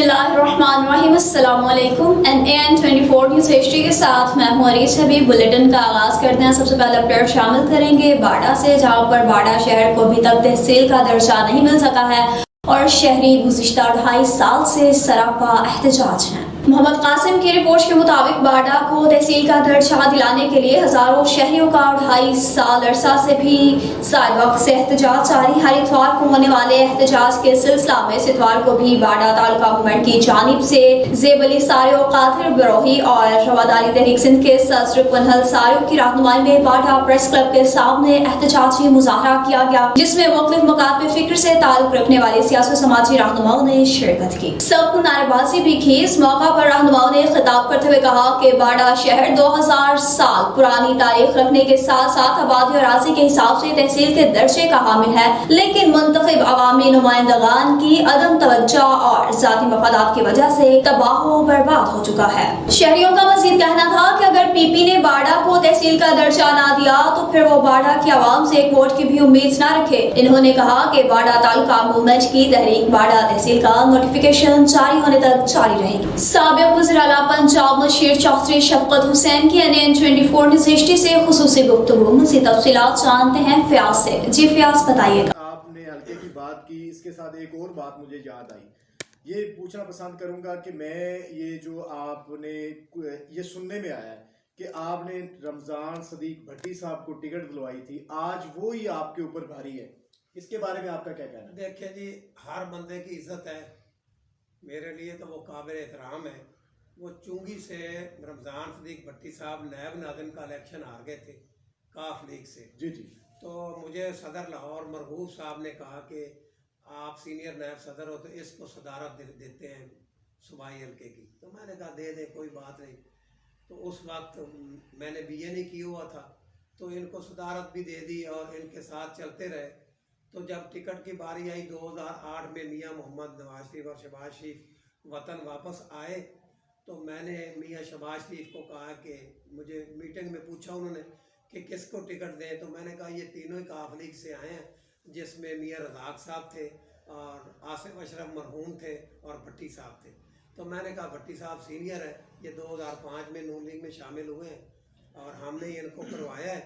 बिस्मिल्लाहिर्रहमानिर्रहीम। अस्सलाम वालेकुम। NAN 24 न्यूज़ हिस्ट्री के साथ मैं हूँ अरीस हबीब। बुलेटिन का आगाज करते हैं। सबसे पहले अपडेट शामिल करेंगे बाड़ा से, जहाँ पर बाड़ा शहर को अभी तक तहसील का दर्जा नहीं मिल सका है और शहरी गुज़िश्ता 2.5 साल से सरापा एहतजाज हैं। मोहम्मद कासिम की रिपोर्ट के मुताबिक बाड़ा को तहसील का दर्जा दिलाने के लिए हजारों शहरियों का 2.5 साल अरसा से भी ज्यादा वक्त से एहतजाज जारी। हर इतवार को होने वाले एहतजाज के सिलसिला में इस इतवार को भी बाड़ा तालुका मूवमेंट की जानिब से ज़ेब अली सारियो, कादिर बरोही और रवादारी तहरीक सिंध के सदर पनहल सारियो की रहनुमाई में बाड़ा प्रेस क्लब के सामने एहतजाजी मुजाहरा किया गया, जिसमें मुख्तलिफ मकात फिक्र से ताल्लुक रखने वाले सियासी समाजी रहनुमाओं ने शिरकत की। सबको नारेबाजी भी की। इस मौका पर रहनुमाओं ने खिताब करते हुए कहा कि बाड़ा शहर 2000 साल पुरानी तारीख रखने के साथ साथ आबादी और राशि के हिसाब से तहसील के दर्जे का हामिल है, लेकिन मुंतखब अवामी नुमाइंदगान की अदम तवज्जो और जाती मफादात की वजह से तबाह व बर्बाद हो चुका है। शहरियों का मजीद कहना था कि अगर PP ने बाड़ा को तहसील का दर्जा ना दिया तो फिर वो बाड़ा की आवाम से एक वोट की भी उम्मीद न रखे। इन्होंने कहा कि बाड़ा तालुका मूवमेंट की तहरीक बाड़ा तहसील का नोटिफिकेशन जारी होने तक जारी रहेगी। साबिक वज़ीर आला पंजाब मुशीर चौधरी शफकत हुसैन की NAN 24 न्यूज़ हिस्ट्री से खुसूसी गुफ्तगू। मज़ीद तफसीलात जानते हैं फयाज से। जी फयाज बताइएगा। आपने हल्के की बात की, इसके साथ एक और बात मुझे याद आई। ये पूछना पसंद करूंगा कि मैं ये जो आपने ये सुनने में आया है कि आपने रमजान सदीक भट्टी साहब को टिकट दिलवाई थी, आज वो ही आपके ऊपर भारी है, इसके बारे में आपका क्या कहना है? देखिए जी, हर बंदे की इज्जत है। मेरे लिए तो वो काबिल एहतराम है। वो चुंगी से रमज़ान सदीक भट्टी साहब नायब नाज़िम का इलेक्शन हार गए थे काफ लीग से। जी जी। तो मुझे सदर लाहौर मरगूब साहब ने कहा कि आप सीनियर नायब सदर हो तो इसको सदारत देते हैं सूबाई हल्के की। तो मैंने कहा दे दे, कोई बात नहीं। तो उस वक्त मैंने BA नहीं किया हुआ था, तो इनको सदारत भी दे दी और इनके साथ चलते रहे। तो जब टिकट की बारी आई 2008 में, मियाँ मोहम्मद नवाज शरीफ और शहबाज शरीफ वतन वापस आए, तो मैंने मियाँ शहबाज शरीफ को कहा कि मुझे मीटिंग में पूछा उन्होंने कि किसको टिकट दें, तो मैंने कहा ये तीनों ही काफ लीग से आए हैं, जिसमें मियाँ रज़ाक साहब थे और आसिफ अशरफ मरहूम थे और भट्टी साहब थे। तो मैंने कहा भट्टी साहब सीनियर है, ये 2005 में नून लीग में शामिल हुए हैं और हमने इनको करवाया है,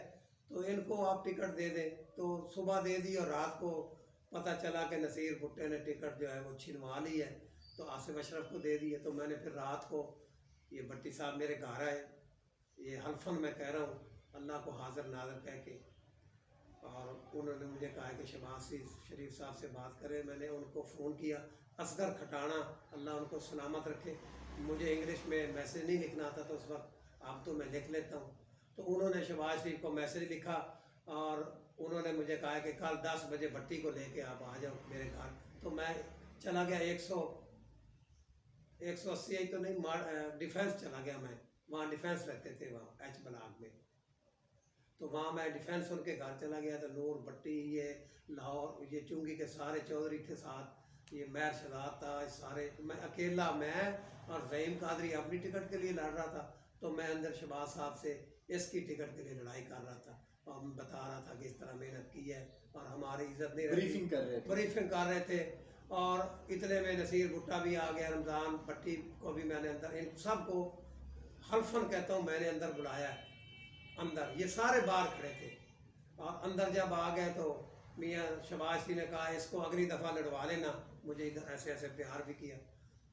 तो इनको आप टिकट दे दें। तो सुबह दे दी और रात को पता चला कि नसीर भुट्टे ने टिकट जो है वो छिनवा ली है, तो आसिफ अशरफ को दे दी है। तो मैंने फिर रात को ये भट्टी साहब मेरे घर आए, ये हल्फन मैं कह रहा हूँ, अल्लाह को हाजिर नाज़िर कह के, और उन्होंने मुझे कहा कि शहबाज शरीफ साहब से बात करें। मैंने उनको फ़ोन किया, असगर खटाना अल्लाह उनको सलामत रखे। मुझे इंग्लिश में मैसेज नहीं लिखना आता तो उस वक्त, अब तो मैं लिख लेता हूँ। तो उन्होंने शहबाज शरीफ को मैसेज लिखा और उन्होंने मुझे कहा कि कल 10 बजे भट्टी को लेके आप आ जाओ मेरे घर। तो मैं चला गया 180 तो नहीं, डिफेंस चला गया मैं। वहाँ डिफेंस रहते थे वहाँ H ब्लॉक में, तो वहाँ मैं डिफेंस उनके घर चला गया। तो नूर भट्टी, ये लाहौर, ये चुंगी के सारे चौधरी थे साथ, ये मैर शदात था, सारे, मैं अकेला, मैं और रहीम कादरी अपनी टिकट के लिए लड़ रहा था। तो मैं अंदर शहबाज साहब से इसकी टिकट के लिए लड़ाई कर रहा था और मैं बता रहा था कि इस तरह मेहनत की है और हमारी इज्जत नहीं, ब्रीफिंग कर रहे थे। और इतने में नसीर भुट्टा भी आ गया, रमज़ान भट्टी को भी मैंने अंदर, इन सबको हल्फन कहता हूँ, मैंने अंदर बुलाया। अंदर ये सारे बाहर खड़े थे और अंदर जब आ गए तो मियाँ शहबाज शरीफ ने कहा इसको अगली दफ़ा लड़वा लेना। मुझे इधर ऐसे ऐसे प्यार भी किया।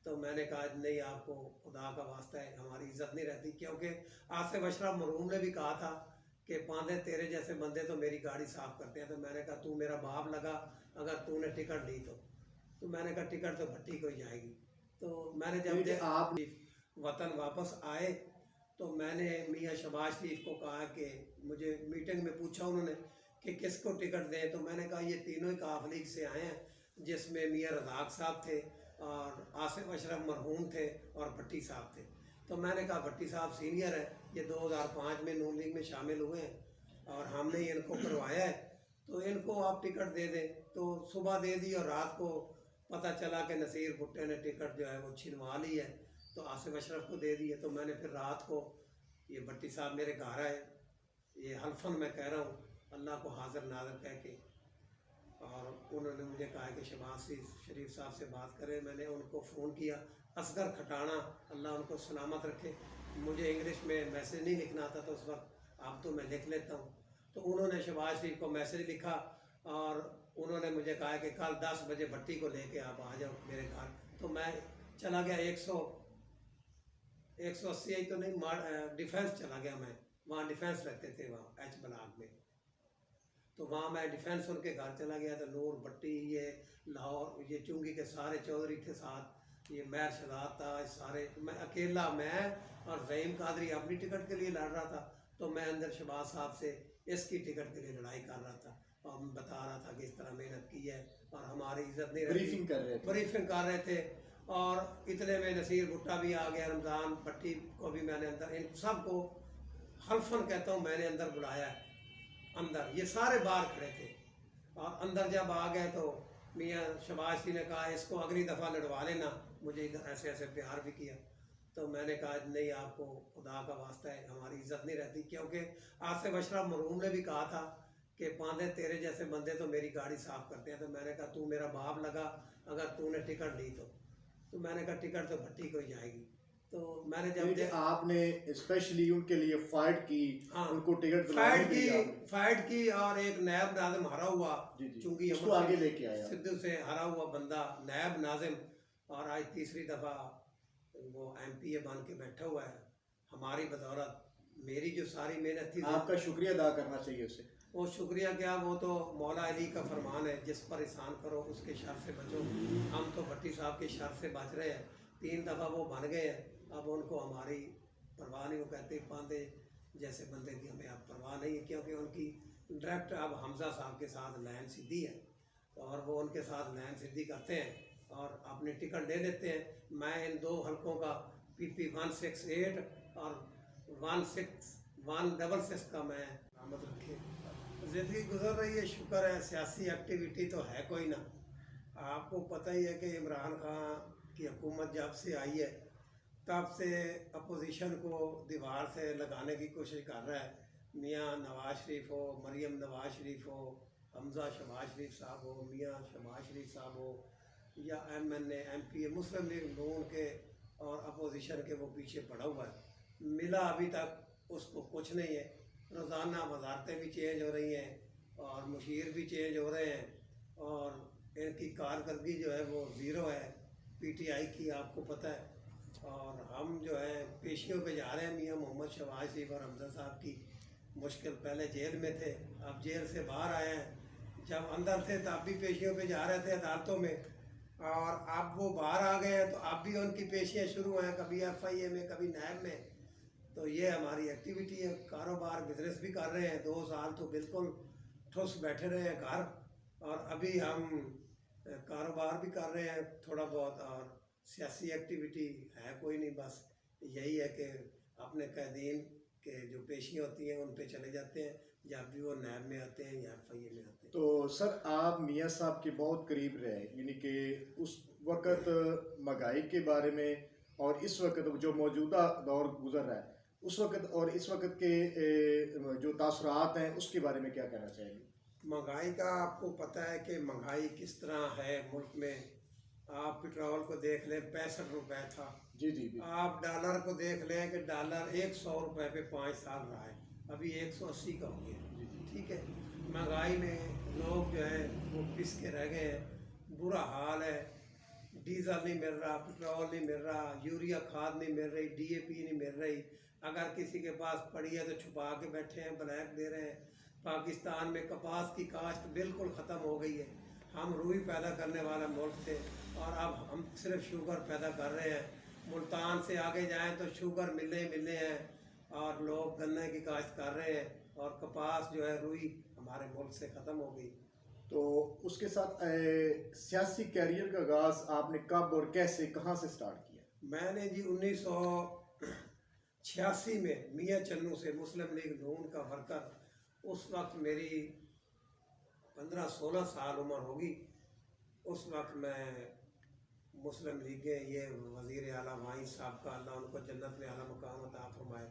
तो मैंने कहा नहीं, आपको खुदा का वास्ता है, हमारी इज्जत नहीं रहती, क्योंकि आसिफ अशरफ मरहूम ने भी कहा था कि पांदे तेरे जैसे बंदे तो मेरी गाड़ी साफ करते हैं। तो मैंने कहा तू मेरा बाप लगा अगर तूने टिकट ली तो मैंने कहा टिकट तो भट्टी को ही जाएगी। तो मैंने जब आप वतन वापस आए तो मैंने मियाँ शहबाज शरीफ को कहा कि मुझे मीटिंग में पूछा उन्होंने कि किसको टिकट दें, तो मैंने कहा ये तीनों ही काफ लीग से आए हैं, जिसमें मियाँ रज़ाक साहब थे और आसिफ अशरफ मरहूम थे और भट्टी साहब थे। तो मैंने कहा भट्टी साहब सीनियर है, ये 2005 में नून लीग में शामिल हुए हैं और हमने इनको करवाया है, तो इनको आप टिकट दे दें। तो सुबह दे दी और रात को पता चला कि नसीर भुट्टे ने टिकट जो है वो छिनवा ली है, तो आसिफ अशरफ को दे दी है। तो मैंने फिर रात को ये भट्टी साहब मेरे घर आए, ये हल्फन मैं कह रहा हूँ, अल्लाह को हाजिर नाज़िर कह के, اور انہوں نے مجھے کہا کہ شہباز شریف صاحب سے بات کریں. میں نے ان کو فون کیا. اصغر کھٹانا اللہ ان کو سلامت رکھے, مجھے انگلش میں میسیج نہیں لکھنا آتا تو اس وقت, اب تو میں لکھ لیتا ہوں. تو انہوں نے شہباز شریف کو میسیج لکھا اور انہوں نے مجھے کہا کہ کل 10 بجے بھٹی کو لے کے آپ آ جاؤ میرے گھر. تو میں چلا گیا 180 تو نہیں, ڈیفینس چلا گیا میں. وہاں ڈیفینس رہتے تھے وہاں ایچ بلاک میں. تو وہاں میں ڈیفینس ان کے گھر چلا گیا. تو نور بھٹی, یہ لاہور, یہ چنگی کے سارے چودھری تھے ساتھ, یہ مہر شہزاد تھا, سارے. میں اکیلا, میں اور زعیم قادری اپنی ٹکٹ کے لیے لڑ رہا تھا. تو میں اندر شہباز صاحب سے اس کی ٹکٹ کے لیے لڑائی کر رہا تھا اور بتا رہا تھا کہ اس طرح محنت کی ہے اور ہماری عزت نہیں رہتی. بریفنگ کر رہے تھے. اور اتنے میں نصیر بھٹا بھی آ گیا, رمضان بھٹی کو بھی میں نے اندر, ان سب کو حلفاً کہتا ہوں میں نے اندر بلایا ہے. اندر یہ سارے باہر کھڑے تھے. اور اندر جب آ گئے تو میاں شہباز جی نے کہا اس کو اگلی دفعہ لڑوا لینا. مجھے ادھر ایسے ایسے پیار بھی کیا. تو میں نے کہا نہیں, آپ کو خدا کا واسطہ ہے, ہماری عزت نہیں رہتی. کیونکہ آصف اشرف مرحوم نے بھی کہا تھا کہ پاندے تیرے جیسے بندے تو میری گاڑی صاف کرتے ہیں. تو میں نے کہا تو میرا باپ لگا اگر تو نے ٹکٹ لی تو میں نے کہا ٹکٹ تو بھٹی کو ہی جائے گی. تو میں نے جب آپ نے اسپیشلی ان کے لیے فائٹ کی, ان کو ٹکٹ فائٹ کی اور ایک نائب ناظم ہرا ہوا, چونکہ اس کو آگے لے کے آیا, سدھو سے ہرا ہوا بندہ نائب ناظم, اور آج تیسری دفعہ وہ ایم پی اے بن کے بیٹھا ہوا ہے ہماری بدولت. میری جو ساری محنت تھی, آپ کا شکریہ ادا کرنا چاہیے اسے. وہ شکریہ کیا, وہ تو مولا علی کا فرمان ہے, جس پر احسان کرو اس کے شر سے بچو. ہم تو بھٹی صاحب کے شر سے بچ رہے ہیں. 3 دفعہ وہ بن گئے ہیں, اب ان کو ہماری پرواہ نہیں. وہ کہتے پاندے جیسے بندے کی ہمیں اب پرواہ نہیں ہے, کیونکہ ان کی ڈائریکٹ اب حمزہ صاحب کے ساتھ لائن سیدھی ہے اور وہ ان کے ساتھ لائن سیدھی کرتے ہیں اور اپنے ٹکٹ دے دیتے ہیں. میں ان 2 حلقوں کا PP 168 اور 166 کا میں آمد رکھے. زندگی گزر رہی ہے, شکر ہے. سیاسی ایکٹیویٹی تو ہے کوئی نہ. آپ کو پتہ ہی ہے کہ عمران خان کی حکومت جب سے آئی ہے تب سے اپوزیشن کو دیوار سے لگانے کی کوشش کر رہا ہے. میاں نواز شریف ہو, مریم نواز شریف ہو, حمزہ شہباز شریف صاحب ہو, میاں شہباز شریف صاحب ہو, یا MNA MP مسلم لیگ نون کے اور اپوزیشن کے, وہ پیچھے پڑا ہوا ہے. ملا ابھی تک اس کو کچھ نہیں ہے. روزانہ وزارتیں بھی چینج ہو رہی ہیں اور مشیر بھی چینج ہو رہے ہیں اور ان کی کارکردگی جو ہے وہ 0 ہے. PTI کی آپ کو پتہ ہے. اور ہم جو ہے پیشیوں پہ جا رہے ہیں. میاں محمد شہباز شریف اور حمزہ صاحب کی مشکل, پہلے جیل میں تھے, اب جیل سے باہر آئے ہیں. جب اندر تھے تب بھی پیشیوں پہ جا رہے تھے عدالتوں میں, اور اب وہ باہر آ گئے ہیں تو اب بھی ان کی پیشیاں شروع ہیں, کبھی FIA میں کبھی نیب میں. تو یہ ہماری ایکٹیویٹی ہے. کاروبار بزنس بھی کر رہے ہیں. 2 سال تو بالکل ٹھوس بیٹھے رہے ہیں گھر, اور ابھی ہم کاروبار بھی کر رہے ہیں تھوڑا بہت, اور سیاسی ایکٹیویٹی ہے کوئی نہیں. بس یہی ہے کہ اپنے قیدین کے جو پیشیاں ہوتی ہیں ان پہ چلے جاتے ہیں جب بھی وہ نیب میں آتے ہیں یا FIA میں آتے ہیں. تو سر آپ میاں صاحب کے بہت قریب رہے, یعنی کہ اس وقت مہنگائی کے بارے میں اور اس وقت جو موجودہ دور گزر رہا ہے اس وقت اور اس وقت کے جو تاثرات ہیں اس کے بارے میں کیا کہنا چاہیں گے؟ مہنگائی کا آپ کو پتہ ہے کہ مہنگائی کس طرح ہے ملک میں. آپ پٹرول کو دیکھ لیں 65 روپے تھا. جی. آپ ڈالر کو دیکھ لیں کہ ڈالر 100 روپے پہ 5 سال رہا ہے, ابھی 180 کا ہو گیا. ٹھیک ہے, مہنگائی میں لوگ جو ہے وہ پس کے رہ گئے ہیں. برا حال ہے. ڈیزل نہیں مل رہا, پٹرول نہیں مل رہا, یوریا کھاد نہیں مل رہی, DAP نہیں مل رہی. اگر کسی کے پاس پڑی ہے تو چھپا کے بیٹھے ہیں, بلیک دے رہے ہیں. پاکستان میں کپاس کی کاشت بالکل ختم ہو گئی ہے. ہم روئی پیدا کرنے والا ملک تھے اور اب ہم صرف شوگر پیدا کر رہے ہیں. ملتان سے آگے جائیں تو شوگر ملنے ہیں اور لوگ گنے کی کاشت کر رہے ہیں, اور کپاس جو ہے روئی ہمارے ملک سے ختم ہو گئی. تو اس کے ساتھ سیاسی کیریئر کا آغاز آپ نے کب اور کیسے کہاں سے سٹارٹ کیا؟ میں نے جی 1986 میں میاں چنو سے, مسلم لیگ نون کا ورکر, اس وقت میری 15-16 سال عمر ہوگی. اس وقت میں مسلم لیگیں, یہ وزیر اعلیٰ وائس صاحب کا اللہ ان کو جنت میں اعلیٰ مقام عطا فرمائے,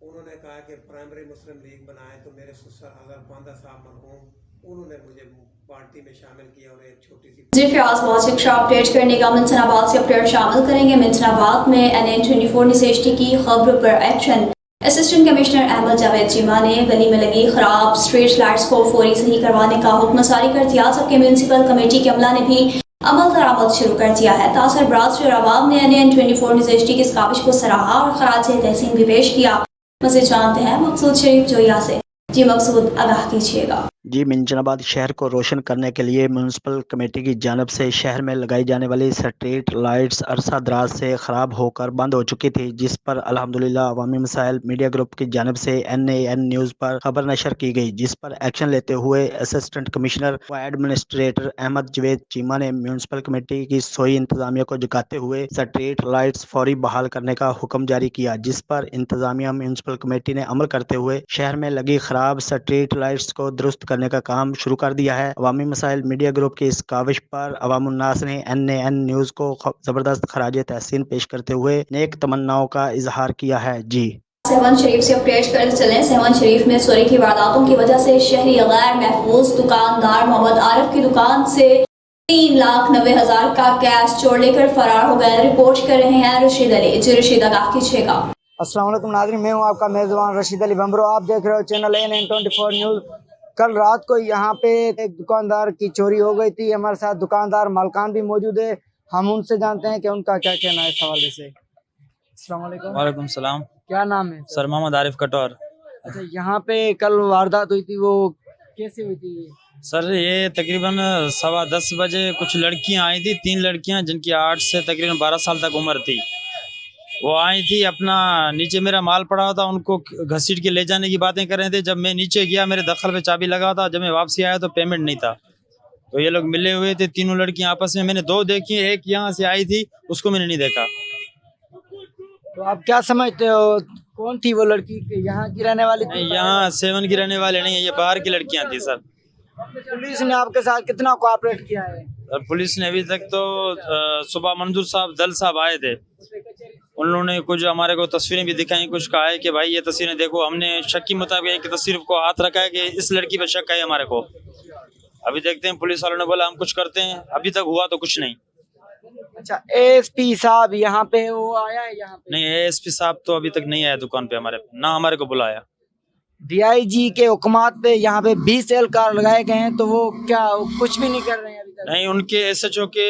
उन्होंने कहा कि प्राइमरी मुस्लिम लीग बनाए, तो मेरे ससुर हज़रत बांदा साहब मरहूम, उन्होंने मुझे पार्टी में शामिल किया और एक छोटी सी जी फयाज बहुत शिक्षा अपडेट करने का मिंटनाबाद से अपडेट शामिल करेंगे। मिंटनाबाद में NN24 न्यूज़ HD की खबर पर action. Assistant commissioner Ahmed Javed Cheema ने गली में लगी खराब स्ट्रीट लाइट्स को फौरी सही करवाने का हुक्म जारी कर दिया, जबकि म्यूनसिपल कमेटी के अमला ने भी अमल दरामद शुरू कर दिया है। तासर बराज और आवाम ने NN24 न्यूज़ HD की इस काविश को सराहा और खराज तहसीन भी पेश किया। मज़ीद जानते हैं मकसूद शरीफ जोया से। जी मकसूद, आगाह कीजिएगा। जी मिंजनाबाद शहर को रोशन करने के लिए म्यूनसिपल कमेटी की जानब से शहर में लगाई जाने वाली स्ट्रीट लाइट्स अरसा दराज से ख़राब होकर बंद हो चुकी थी, जिस पर अल्हम्दुलिल्लाह अवामी मसाइल मीडिया ग्रुप की जानब से NAN न्यूज़ पर खबर नशर की गई, जिस पर एक्शन लेते हुए असिस्टेंट कमिश्नर व एडमिनिस्ट्रेटर अहमद जावेद चीमा ने म्यूनसिपल कमेटी की सोई इंतजामिया को जगाते हुए स्ट्रीट लाइट्स फौरी बहाल करने का हुक्म जारी किया, जिस पर इंतजामिया म्यूनसिपल कमेटी ने अमल करते हुए शहर में लगी खराब स्ट्रीट लाइट्स को दुरुस्त करने का काम शुरू कर दिया है। अवामी मसाइल मीडिया ग्रुप की इस काविश पर अवामुन्नास ने NAN न्यूज़ को जबरदस्त खराज तहसीन पेश करते हुए नेक तमन्नाओं का इजहार किया है। जी सहवन शरीफ से अपडेट करते चलें। सहवन शरीफ में चोरी की वारदातों की वजह से शहरी गैर महफूज दुकानदार मोहम्मद आरिफ की दुकान से 3,90,000 का कैश चोर लेकर फरार हो गए। रिपोर्ट कर रहे हैं रशीद अली। जी रशीद, आगाह कीजिएगा। अस्सलाम वालेकुम नाज़रीन, मैं हूं आपका मेज़बान रशीद अली बम्बरो। आप देख रहे हो चैनल NN24 न्यूज़। कल रात को यहाँ पे एक दुकानदार की चोरी हो गई थी। हमारे साथ दुकानदार मालकान भी मौजूद है, हम उनसे जानते हैं कि उनका क्या कहना है इस हवाले से। अस्सलाम वालेकुम। वालेकुम सलाम। क्या नाम है सर मोहम्मद आरिफ कटौर। अच्छा, यहाँ पे कल वारदात हुई थी, वो कैसे हुई थी? सर ये तकरीबन 10:15 बजे कुछ लड़कियां आई थी, 3 लड़कियां जिनकी 8 से तकरीबन 12 साल तक उम्र थी। वो आई थी, अपना नीचे मेरा माल पड़ा हुआ था, उनको घसीट के ले जाने की बातें कर रहे थे। जब मैं नीचे गया, मेरे दखल पे चाबी लगा था। जब मैं वापसी आया तो पेमेंट नहीं था, तो ये लोग मिले हुए थे, तीनों लड़कियां आपस में। मैंने 2 देखी, एक यहाँ से आई थी, उसको मैंने नहीं देखा। तो आप क्या समझते हो, कौन थी वो लड़की? यहाँ की रहने वाली थी? यहाँ 7 की रहने वाले नहीं है, ये बाहर की लड़कियां थी सर। पुलिस ने आपके साथ कितना कोऑपरेट किया है? और पुलिस ने अभी तक तो सुबह मंजूर साहब दल साहब आए थे, उन्होंने कुछ हमारे को तस्वीरें भी दिखाई, कुछ कहा है कि भाई ये तस्वीरें देखो। हमने शक के मुताबिक एक तस्वीर को हाथ रखा है कि इस लड़की पे शक है हमारे को। अभी देखते हैं, पुलिस वालों ने बोला हम कुछ करते हैं, अभी तक हुआ तो कुछ नहीं। अच्छा, ASP साहब यहाँ पे वो आया है? यहाँ पे नहीं, ASP साहब तो अभी तक नहीं आया दुकान पे हमारे, ना हमारे को बुलाया। DIG के हुक्मात पे यहाँ पे 20 एहलकार लगाए गए हैं, तो वो क्या कुछ भी नहीं कर रहे हैं अभी तक? नहीं, उनके SHO के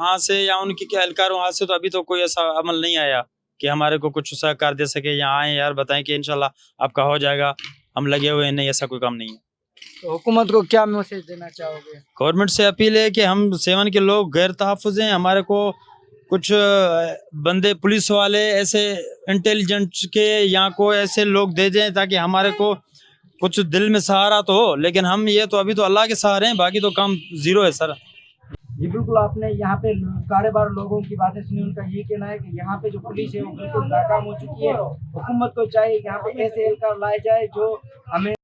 हाथ से या उनके एहलकारों हाथ से तो अभी तो कोई ऐसा अमल नहीं आया कि हमारे को कुछ सहकार दे सके, यहाँ आए यार बताएं कि इंशाल्लाह आपका हो जाएगा, हम लगे हुए हैं। नहीं, ऐसा कोई काम नहीं है। तो हुकूमत को क्या मैसेज देना चाहोगे? गवर्नमेंट से अपील है कि हम 7 के लोग गैर तहफ़्फ़ुज़ हैं, हमारे को कुछ बंदे पुलिस वाले ऐसे इंटेलिजेंट के यहाँ को ऐसे लोग दे दें ताकि हमारे को कुछ दिल में सहारा तो हो। लेकिन हम ये तो अभी तो अल्लाह के सहारे हैं, बाकी तो काम ज़ीरो है सर। जी बिल्कुल, आपने यहाँ पे कारोबार लोगों की बातें सुनी, उनका ये कहना है कि यहाँ पे जो पुलिस है वो बिल्कुल नाकाम हो चुकी है। हुकूमत को चाहिए यहाँ पे ऐसे एहलकार लाए जाए जो हमें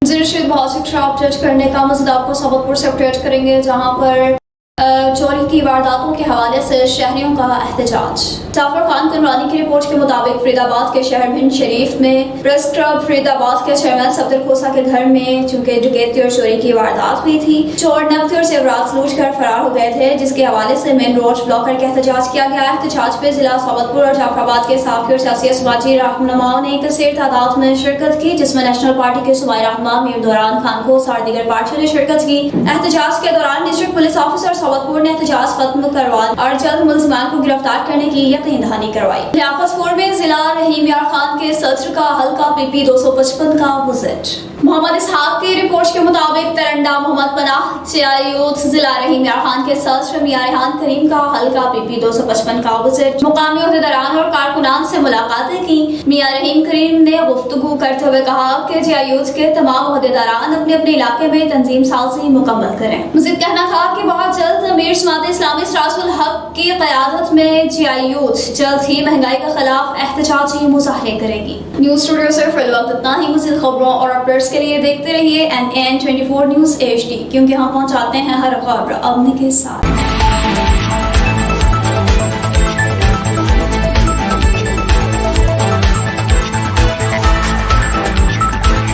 रशीद बहुत शिक्षा अपडेट करने का मज़ीद आपको सबकपुर से अपडेट करेंगे, जहां पर चोरी की वारदातों के हवाले से शहरियों का एहतजाज। जाफर खान कमरानी की रिपोर्ट के मुताबिक फरीदाबाद के शहर भिंड शरीफ में प्रेस क्लब फरीदाबाद के चेयरमैन सफदर खोसा के घर में चूंकि डकैती और चोरी की वारदात हुई थी, चोर नकदी और जेवरात लूट कर फरार हो गए थे, जिसके हवाले से मेन रोड ब्लॉक करके एहतजाज किया गया। एहतजाज पे जिला सबकपुर और जाफराबाद के साफी और सियासी समाजी रहनुमाओं ने कसीर तादाद में शिरकत की, जिसमें नेशनल पार्टी के सूबाई रहनुमा मीर दौरान खान को और दीगर पार्टियों ने शिरकत की। एहतजाज के दौरान डिस्ट्रिक्ट पुलिस ऑफिसर सबकपुर ने एहतजाज खत्म करवा और जल्द मुलजिमान को गिरफ्तार करने की यकीन दहानी करवाई। लियाकतपुर में जिला रहीम यार खान के सदर का हल्का PP 255 का विजिट। मोहम्मद इसहाक की रिपोर्ट के मुताबिक तरंडा मोहम्मद पनाह यूथ जिला रहीम यार खान के सदर मियां रेहान करीम का हल्का PP 255 का विजिट। मुकामी अहदेदारान और कारकुनान से मुलाकातें की। मियां रहीम करीम ने गुफ्तगू करते हुए कहा कि यूथ के तमाम अहदेदारान अपने अपने इलाके में तंजीम साजी मुकम्मल करें। मज़ीद कहना था कि बहुत जल्द अमीर जमात इस्लामी सरासुल हक की क़यादत में यूथ जल्द ही महंगाई के खिलाफ एहतजाजी मुजाहरे करेगी। न्यूज़ स्टूडियो से फिल वक्त इतना ही। मज़ीद खबरों और अपडेट्स के लिए देखते रहिए NN24 न्यूज़ HD, क्योंकि हम पहुंचाते हैं हर खबर अपने के साथ।